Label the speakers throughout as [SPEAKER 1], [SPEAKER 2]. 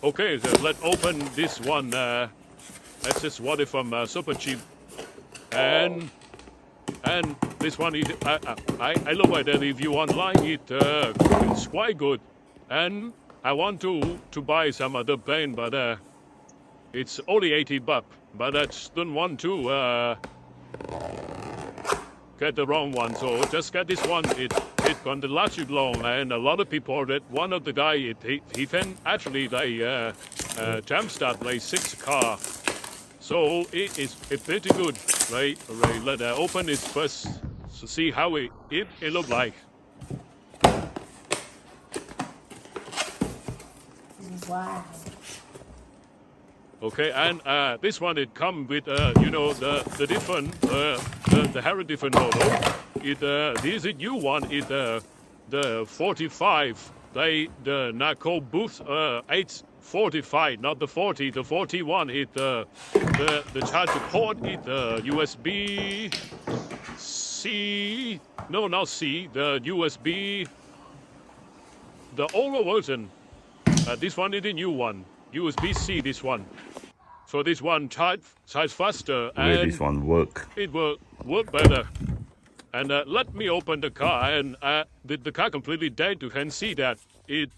[SPEAKER 1] Okay, so let's open this one. Let's just water it from Super Cheap. And this one, I look at the review online. It's quite good. And I want to buy some other plane, but it's only $80. But I just don't want to get the wrong one. So just get this one. It going to last you long. And a lot of people that one of the guy he can actually JumpStart like 6 car. So it's pretty good, right? Let open it first to see how it look like.
[SPEAKER 2] Wow.
[SPEAKER 1] Okay, and this one it come with the different the Harry different model. This is new one. The 45. The NOCO Boost 845, not the 40. The 41 is the charger port is the USB C. No, not C. The USB. The older version. This one is the new one. USB C. This one. So this one charge faster and
[SPEAKER 3] this one work.
[SPEAKER 1] It will work better. And let me open the car, and the car completely dead. You can see that it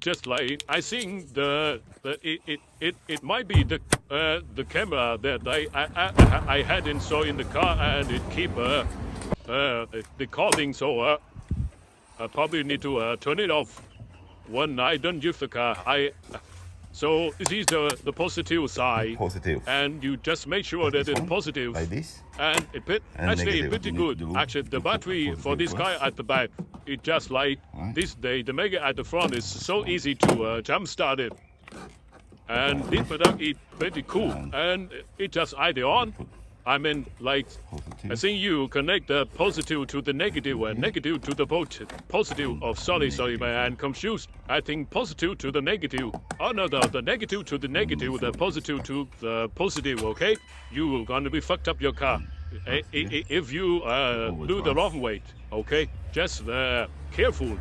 [SPEAKER 1] just like I think it might be the camera that I had installed in the car, and it keep recording. So I probably need to turn it off when I don't use the car. So this is the positive side.
[SPEAKER 3] Positive.
[SPEAKER 1] And you just make sure that it's positive.
[SPEAKER 3] Like this.
[SPEAKER 1] And actually it's pretty good. Actually, the battery for this guy at the back, it just like this day. The mega at the front is so easy to jump-start it. And this product is pretty cool. And it just either on. I mean, like, I think you connect the positive to the negative and negative to the positive. Oh, sorry, man, I'm confused. I think positive to the negative. Oh, no, the negative to the negative, the positive to the positive, okay? You gonna be fucked up your car if you do the wrong way, okay? Just careful.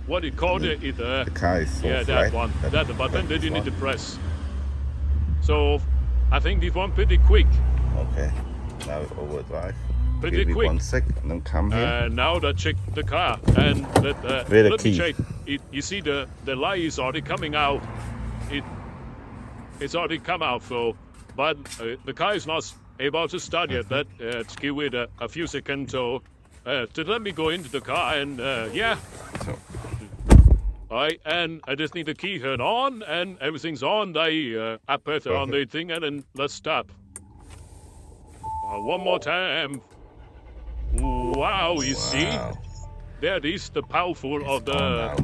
[SPEAKER 1] What it called is
[SPEAKER 3] the car is so
[SPEAKER 1] that
[SPEAKER 3] flat.
[SPEAKER 1] one. That's the button that you need to press. So, I think this one pretty quick.
[SPEAKER 3] Okay, now overdrive.
[SPEAKER 1] Pretty
[SPEAKER 3] Give it
[SPEAKER 1] quick.
[SPEAKER 3] 1 sec, and then come here.
[SPEAKER 1] Now let's check the car, and let me check. You see the light is already coming out. It's already come out. So, but the car is not able to start yet. Let's give it a few seconds. So, let me go into the car and yeah.
[SPEAKER 3] So.
[SPEAKER 1] Alright, and I just need the key turned on, and everything's on. I press it on the thing, and then let's stop. One more time. Wow, you see? That is the powerful of the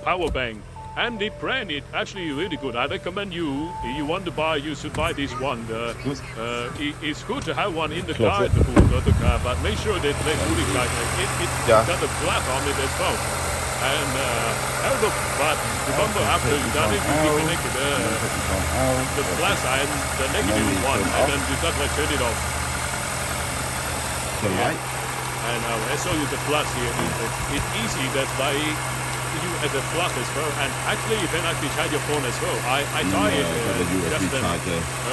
[SPEAKER 1] power bank. And the brand is actually really good. I recommend you, if you want to buy, you should buy this one. It's good to have one in the car, the boot of the car, but make sure that they really it's got a glass on it as well. And have a look, but remember after you done it, you connect the plus and the negative one, and then you just like turn it off.
[SPEAKER 3] The light.
[SPEAKER 1] And I show you the plus here. It's easy that by you at the plus as well, and actually you can actually charge your phone as well. I tried it just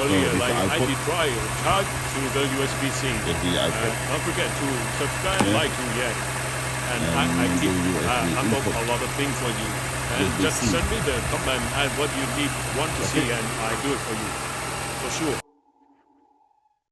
[SPEAKER 1] earlier, like I did try charge to the USB-C. Don't forget to subscribe and like to and I keep unlock a lot of things for you. And just send me the comment and what you want to see, and I do it for you, for sure.